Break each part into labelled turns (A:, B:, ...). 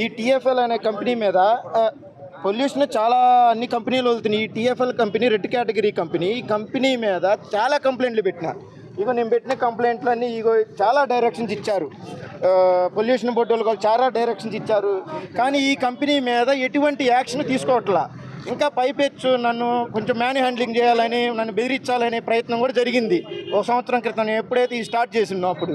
A: ఈ టీఎఫ్ఎల్ అనే కంపెనీ మీద పొల్యూషన్ చాలా అన్ని కంపెనీలు వెళ్తున్నాయి. ఈ TFL company red category company. ఈ కంపెనీ మీద చాలా కంప్లైంట్లు పెట్టిన. ఇగో నేను పెట్టిన కంప్లైంట్లన్నీ ఇగో చాలా డైరెక్షన్స్ ఇచ్చారు. పొల్యూషన్ బోర్డు వాళ్ళు చాలా డైరెక్షన్స్ ఇచ్చారు. కానీ ఈ కంపెనీ మీద ఎటువంటి యాక్షన్ తీసుకోవట్లా. ఇంకా పైపెచ్చు నన్ను కొంచెం మ్యాన్ హ్యాండ్లింగ్ చేయాలని, నన్ను బెదిరించాలనే ప్రయత్నం కూడా జరిగింది 1 సంవత్సరం క్రితం నేను ఎప్పుడైతే ఈ స్టార్ట్ చేసినో అప్పుడు.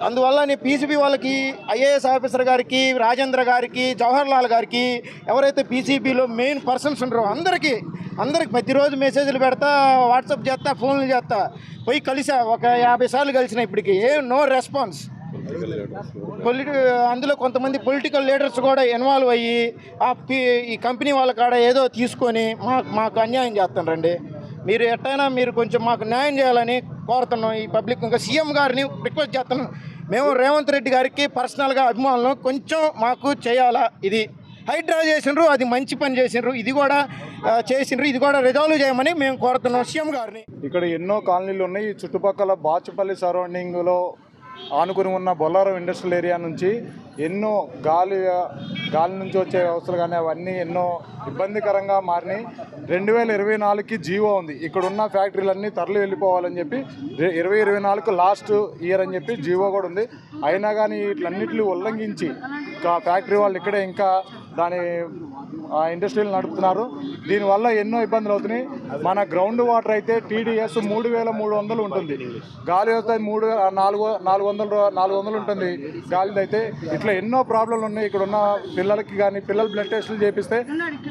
A: అందువల్ల నేను పీసీబీ వాళ్ళకి, ఐఏఎస్ ఆఫీసర్ గారికి, రాజేంద్ర గారికి, జవహర్ లాల్ గారికి, ఎవరైతే పీసీబీలో మెయిన్ పర్సన్స్ ఉన్నారో అందరికీ ప్రతిరోజు మెసేజ్లు పెడతా, వాట్సాప్ చేస్తా, ఫోన్లు చేస్తా. పోయి కలిసా, ఒక 50 సార్లు కలిసిన. ఇప్పటికి నో రెస్పాన్స్. అందులో కొంతమంది పొలిటికల్ లీడర్స్ కూడా ఇన్వాల్వ్ అయ్యి ఈ కంపెనీ వాళ్ళ కాడ ఏదో తీసుకొని మాకు అన్యాయం చేస్తారండి. మీరు ఎట్టయినా మీరు కొంచెం మాకు న్యాయం చేయాలని కోరుతున్నాం. ఈ పబ్లిక్ ఇంకా సీఎం గారిని రిక్వెస్ట్ చేస్తున్నాం. మేము రేవంత్ రెడ్డి గారికి పర్సనల్గా అభిమానులు, కొంచెం మాకు చేయాలా. ఇది హైడ్రా చేసినారు, అది మంచి పని చేసినారు, ఇది కూడా చేసినారు, ఇది కూడా రిజాల్వ్ చేయమని మేము కోరుతున్నాం సీఎం గారిని.
B: ఇక్కడ ఎన్నో కాలనీలు ఉన్నాయి. ఈ చుట్టుపక్కల బాచుపల్లి సరౌండింగ్లో ఆనుకుని ఉన్న బొల్లారం ఇండస్ట్రియల్ ఏరియా నుంచి ఎన్నో గాలి నుంచి వచ్చే వ్యవస్థలు కానీ అవన్నీ ఎన్నో ఇబ్బందికరంగా మారినాయి. 2024కి జీవో ఉంది. ఇక్కడున్న ఫ్యాక్టరీలన్నీ తరలి వెళ్ళిపోవాలని చెప్పి 2024 లాస్ట్ ఇయర్ అని చెప్పి జీవో కూడా ఉంది. అయినా కానీ వీటిలన్నింటినీ ఉల్లంఘించి ఫ్యాక్టరీ వాళ్ళు ఇక్కడే ఇంకా దాని ఇండస్ట్రీలు నడుపుతున్నారు. దీనివల్ల ఎన్నో ఇబ్బందులు అవుతున్నాయి. మన గ్రౌండ్ వాటర్ అయితే టీడీఎస్ 3300 ఉంటుంది. గాలి వస్తే 400 ఉంటుంది గాలిది అయితే. ఇట్లా ఎన్నో ప్రాబ్లంలు ఉన్నాయి. ఇక్కడ ఉన్న పిల్లలకి కానీ పిల్లలు బ్లడ్ టెస్టులు చేపిస్తే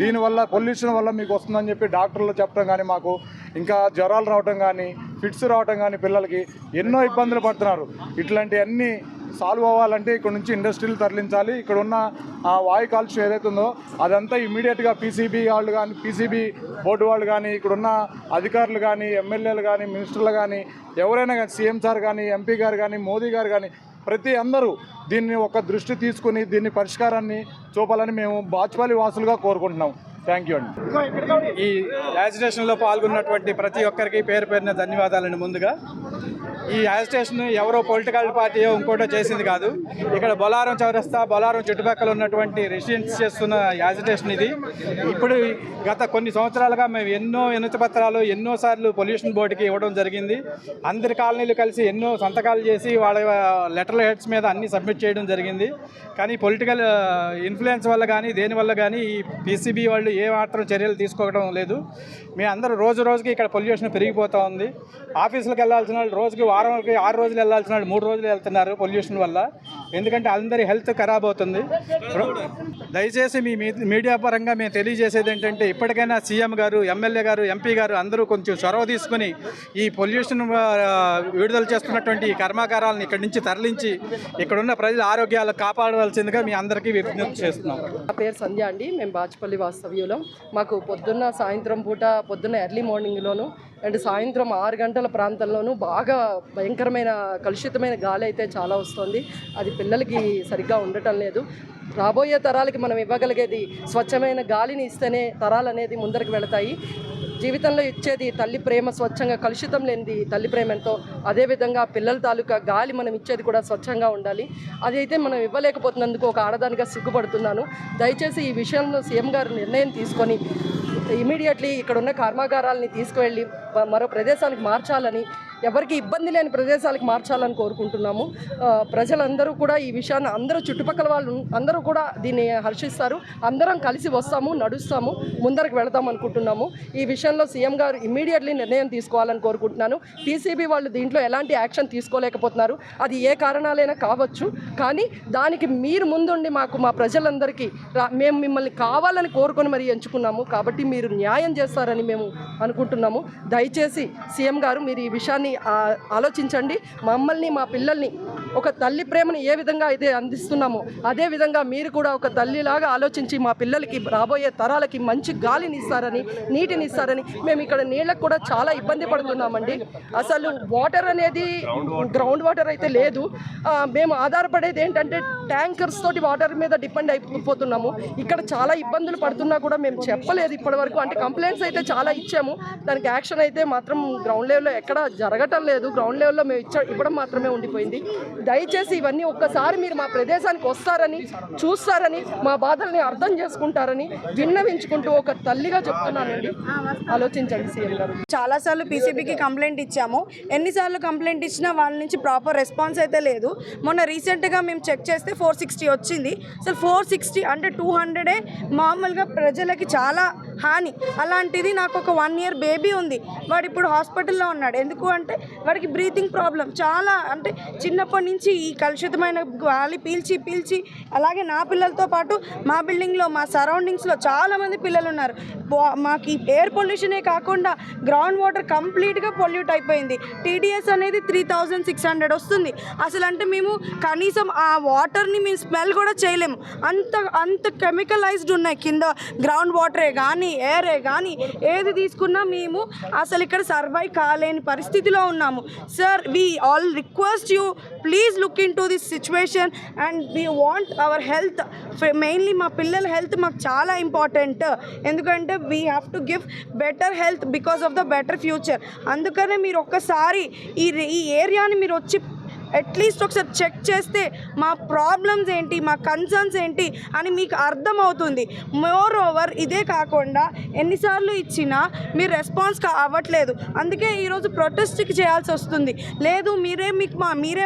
B: దీనివల్ల పొల్యూషన్ వల్ల మీకు వస్తుందని చెప్పి డాక్టర్లు చెప్పడం కానీ, మాకు ఇంకా జ్వరాలు రావటం కానీ, ఫిట్స్ రావటం కానీ, పిల్లలకి ఎన్నో ఇబ్బందులు పడుతున్నారు. ఇట్లాంటివన్నీ సాల్వ్ అవ్వాలంటే ఇక్కడ నుంచి ఇండస్ట్రీలు తరలించాలి. ఇక్కడ ఉన్న వాయు కాలుష్యం ఏదైతే ఉందో అదంతా ఇమీడియట్గా పీసీబీ వాళ్ళు కానీ, పీసీబీ బోర్డు వాళ్ళు కానీ, ఇక్కడున్న అధికారులు కానీ, ఎమ్మెల్యేలు కానీ, మినిస్టర్లు కానీ, ఎవరైనా కానీ, సీఎం సార్ కానీ, ఎంపీ గారు కానీ, మోదీ గారు కానీ, ప్రతి అందరూ దీన్ని ఒక దృష్టి తీసుకుని దీన్ని పరిష్కారాన్ని చూపాలని మేము బాచుపల్లి వాసులుగా కోరుకుంటున్నాం. థ్యాంక్ యూ అండి.
C: ఈ యాజిటేషన్లో పాల్గొన్నటువంటి ప్రతి ఒక్కరికి పేరు పేరున ధన్యవాదాలండి. ముందుగా ఈ యాజిటేషన్ ఎవరో పొలిటికల్ పార్టీ ఇంకోటో చేసింది కాదు. ఇక్కడ బొలారం చౌరస్తా, బొలారం చుట్టుపక్కల ఉన్నటువంటి రెసిడెంట్స్ చేస్తున్న యాజిటేషన్ ఇది. ఇప్పుడు గత కొన్ని సంవత్సరాలుగా మేము ఎన్నో వినతి పత్రాలు ఎన్నోసార్లు పొల్యూషన్ బోర్డుకి ఇవ్వడం జరిగింది. అందరి కాలనీలు కలిసి ఎన్నో సంతకాలు చేసి వాళ్ళ లెటర్ హెడ్స్ మీద అన్నీ సబ్మిట్ చేయడం జరిగింది. కానీ పొలిటికల్ ఇన్ఫ్లుయెన్స్ వల్ల కానీ దేనివల్ల కానీ ఈ పీసీబీ వాళ్ళు ఏ మాత్రం చర్యలు తీసుకోవడం లేదు. మీ అందరూ రోజు రోజుకి ఇక్కడ పొల్యూషన్ పెరిగిపోతూ ఉంది. ఆఫీసులకు వెళ్ళాల్సిన వాళ్ళు రోజుకి వారానికి 6 రోజులు వెళ్ళాల్సిన వాళ్ళు 3 రోజులు వెళ్తున్నారు పొల్యూషన్ వల్ల. ఎందుకంటే అందరి హెల్త్ ఖరాబ్ అవుతుంది. దయచేసి మీ మీడియా పరంగా మేము తెలియజేసేది ఏంటంటే ఇప్పటికైనా సీఎం గారు, ఎమ్మెల్యే గారు, ఎంపీ గారు అందరూ కొంచెం చొరవ తీసుకుని ఈ పొల్యూషన్ విడుదల చేస్తున్నటువంటి ఈ కర్మాగారాలను ఇక్కడి నుంచి తరలించి ఇక్కడున్న ప్రజల ఆరోగ్యాలు కాపాడవలసిందిగా మీ అందరికీ విజ్ఞప్తి చేస్తున్నాం.
D: నా పేరు సంధ్య అండి. మేము బాచుపల్లి వాస్తవ్యంలో మాకు పొద్దున్న సాయంత్రం పూట, పొద్దున్న ఎర్లీ మార్నింగ్లోను అండ్ సాయంత్రం 6 గంటల ప్రాంతంలోనూ బాగా భయంకరమైన కలుషితమైన గాలి అయితే చాలా వస్తుంది. అది పిల్లలకి సరిగ్గా ఉండటం లేదు. రాబోయే తరాలకి మనం ఇవ్వగలిగేది స్వచ్ఛమైన గాలిని ఇస్తేనే తరాలు అనేది ముందరికి వెళతాయి. జీవితంలో ఇచ్చేది తల్లి ప్రేమ, స్వచ్ఛంగా కలుషితం లేనిది తల్లి ప్రేమ ఎంతో, అదేవిధంగా పిల్లల తాలూకా గాలి మనం ఇచ్చేది కూడా స్వచ్ఛంగా ఉండాలి. అది అయితే మనం ఇవ్వలేకపోతున్నందుకు ఒక ఆడదానిగా సిగ్గుపడుతున్నాను. దయచేసి ఈ విషయంలో సీఎం గారు నిర్ణయం తీసుకొని ఇమీడియట్లీ ఇక్కడ ఉన్న కర్మాగారాలని తీసుకువెళ్ళి మరో ప్రదేశానికి మార్చాలని, ఎవరికి ఇబ్బంది లేని ప్రదేశాలకు మార్చాలని కోరుకుంటున్నాము. ప్రజలందరూ కూడా ఈ విషయాన్ని, అందరూ చుట్టుపక్కల వాళ్ళు అందరూ కూడా దీన్ని హర్షిస్తారు. అందరం కలిసి వస్తాము, నడుస్తాము, ముందరకు వెళదాం అనుకుంటున్నాము. ఈ విషయంలో సీఎం గారు ఇమీడియట్లీ నిర్ణయం తీసుకోవాలని కోరుకుంటున్నాను. పీసీబీ వాళ్ళు దీంట్లో ఎలాంటి యాక్షన్ తీసుకోలేకపోతున్నారు. అది ఏ కారణాలైనా కావచ్చు. కానీ దానికి మీరు ముందుండి మా ప్రజలందరికీ మేము మిమ్మల్ని కావాలని కోరుకొని మరి ఎంచుకున్నాము. కాబట్టి మీరు న్యాయం చేస్తారని మేము అనుకుంటున్నాము. దయచేసి సీఎం గారు మీరు ఈ విషయాన్ని ఆలోచించండి. మమ్మల్ని, మా పిల్లల్ని ఒక తల్లి ప్రేమను ఏ విధంగా అయితే అందిస్తున్నామో అదే విధంగా మీరు కూడా ఒక తల్లిలాగా ఆలోచించి మా పిల్లలకి, రాబోయే తరాలకి మంచి గాలిని ఇస్తారని, నీటిని ఇస్తారని. మేము ఇక్కడ నీళ్ళకు కూడా చాలా ఇబ్బంది పడుతున్నామండి. అసలు వాటర్ అనేది గ్రౌండ్ వాటర్ అయితే లేదు. మేము ఆధారపడేది ఏంటంటే ట్యాంకర్స్ తోటి వాటర్ మీద డిపెండ్ అయిపోతున్నాము. ఇక్కడ చాలా ఇబ్బందులు పడుతున్నా కూడా మేము చెప్పలేదు ఇప్పటివరకు. అంటే కంప్లైంట్స్ అయితే చాలా ఇచ్చాము, దానికి యాక్షన్ అయితే అయితే మాత్రం గ్రౌండ్ లెవెల్లో ఎక్కడ జరగటం లేదు. గ్రౌండ్ లెవెల్లో మేము ఇవ్వడం మాత్రమే ఉండిపోయింది. దయచేసి ఇవన్నీ ఒక్కసారి మీరు మా ప్రదేశానికి వస్తారని, చూస్తారని, మా బాధల్ని అర్థం చేసుకుంటారని విన్నవించుకుంటూ ఒక తల్లిగా చెప్తున్నానండి. ఆలోచించండి సీఎం గారు.
E: చాలాసార్లు పీసీబీకి కంప్లైంట్ ఇచ్చాము. ఎన్నిసార్లు కంప్లైంట్ ఇచ్చినా వాళ్ళ నుంచి ప్రాపర్ రెస్పాన్స్ అయితే లేదు. మొన్న రీసెంట్గా మేము చెక్ చేస్తే 460 వచ్చింది. అసలు 460 అంటే 200 మామూలుగా ప్రజలకి చాలా హాని. అలాంటిది నాకు ఒక 1 year బేబీ ఉంది. వాడు ఇప్పుడు హాస్పిటల్లో ఉన్నాడు. ఎందుకు అంటే వాడికి బ్రీతింగ్ ప్రాబ్లం చాలా, అంటే చిన్నప్పటి నుంచి ఈ కలుషితమైన గాలి పీల్చి పీల్చి అలాగే నా పిల్లలతో పాటు మా బిల్డింగ్లో మా సరౌండింగ్స్లో చాలామంది పిల్లలు ఉన్నారు. మాకు ఈ ఎయిర్ పొల్యూషనే కాకుండా గ్రౌండ్ వాటర్ కంప్లీట్గా పొల్యూట్ అయిపోయింది. టీడీఎస్ అనేది 3600 వస్తుంది. అసలు అంటే మేము కనీసం ఆ వాటర్ని మేము స్మెల్ కూడా చేయలేము. అంత కెమికలైజ్డ్ ఉన్నాయి కింద గ్రౌండ్ వాటరే కానీ ఎయిరే కానీ ఏది తీసుకున్నా మేము అసలు ఇక్కడ సర్వైవ్ కాలేని పరిస్థితిలో ఉన్నాము. Sir, we all request you, please look in to this situation and we want our health. Mainly మా పిల్లల హెల్త్ మాకు చాలా ఇంపార్టెంట్. ఎందుకంటే we have to give better health because of the better future. అందుకనే మీరు ఒక్కసారి ఈ ఏరియాని మీరు వచ్చి అట్లీస్ట్ ఒకసారి చెక్ చేస్తే మా ప్రాబ్లమ్స్ ఏంటి, మా కన్సర్న్స్ ఏంటి అని మీకు అర్థమవుతుంది. మోర్ ఓవర్ ఇదే కాకుండా ఎన్నిసార్లు ఇచ్చినా మీరు రెస్పాన్స్ అవ్వట్లేదు. అందుకే ఈరోజు ప్రొటెస్ట్కి చేయాల్సి వస్తుంది. లేదు మీరే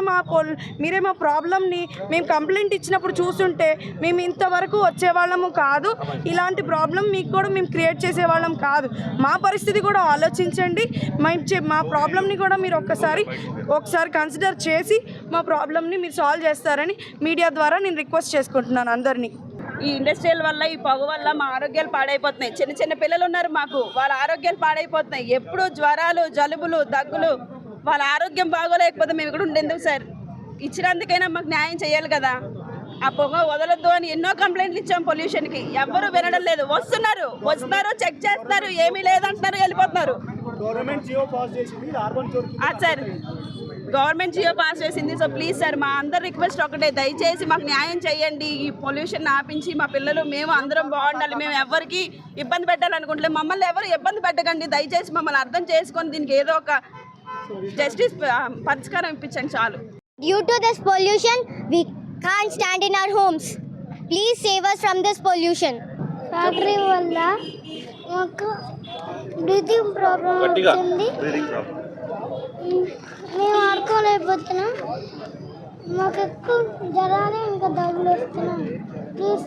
E: మా ప్రాబ్లమ్ని మేము కంప్లైంట్ ఇచ్చినప్పుడు చూస్తుంటే మేము ఇంతవరకు వచ్చేవాళ్ళము కాదు. ఇలాంటి ప్రాబ్లం మీకు కూడా మేము క్రియేట్ చేసేవాళ్ళం కాదు. మా పరిస్థితి కూడా ఆలోచించండి. మా ప్రాబ్లమ్ని కూడా మీరు ఒకసారి కన్సిడర్ చేసి మా ప్రాబ్లమ్ని మీరు సాల్వ్ చేస్తారని మీడియా ద్వారా నేను రిక్వెస్ట్ చేసుకుంటున్నాను అందరినీ.
F: ఈ ఇండస్ట్రియల్ వల్ల, ఈ పొగ వల్ల మా ఆరోగ్యాలు పాడైపోతున్నాయి. చిన్న పిల్లలు ఉన్నారు మాకు, వాళ్ళ ఆరోగ్యాలు పాడైపోతున్నాయి. ఎప్పుడు జ్వరాలు, జలుబులు, దగ్గులు. వాళ్ళ ఆరోగ్యం బాగోలేకపోతే మేము ఇక్కడ ఉండేందుకు సార్? ఇచ్చినందుకైనా మాకు న్యాయం చేయాలి కదా. ఆ పొగ వదలొద్దు అని ఎన్నో కంప్లైంట్లు ఇచ్చాం పొల్యూషన్కి, ఎవ్వరూ వినడం లేదు. వస్తున్నారు చెక్ చేస్తున్నారు, ఏమీ లేదంటున్నారు, వెళ్ళిపోతున్నారు. సార్, గవర్నమెంట్ జియో పాస్ చేసింది. సో ప్లీజ్ సార్, మా అందరి రిక్వెస్ట్ ఒకటే, దయచేసి మాకు న్యాయం చేయండి. ఈ పొల్యూషన్ ఆపించి మా పిల్లలు మేము అందరం బాగుండాలి. మేము ఎవరికి ఇబ్బంది పెట్టాలనుకుంటలేదు. మమ్మల్ని ఎవరు ఇబ్బంది పెట్టకండి. దయచేసి మమ్మల్ని అర్థం చేసుకొని దీనికి ఏదో ఒక జస్టిస్ పరిష్కారం ఇప్పించండి చాలు.
G: Due to this pollution, we can't stand in our homes. Please save us from this pollution.
H: Factory వల్ల మాకు బ్రీతింగ్ ప్రాబ్లం వచ్చింది. మేము ఆడుకోలేకపోతున్నాం. మాకు ఎక్కువ జ్వరాలు ఇంకా దగ్గులు వస్తున్నాం. ప్లీజ్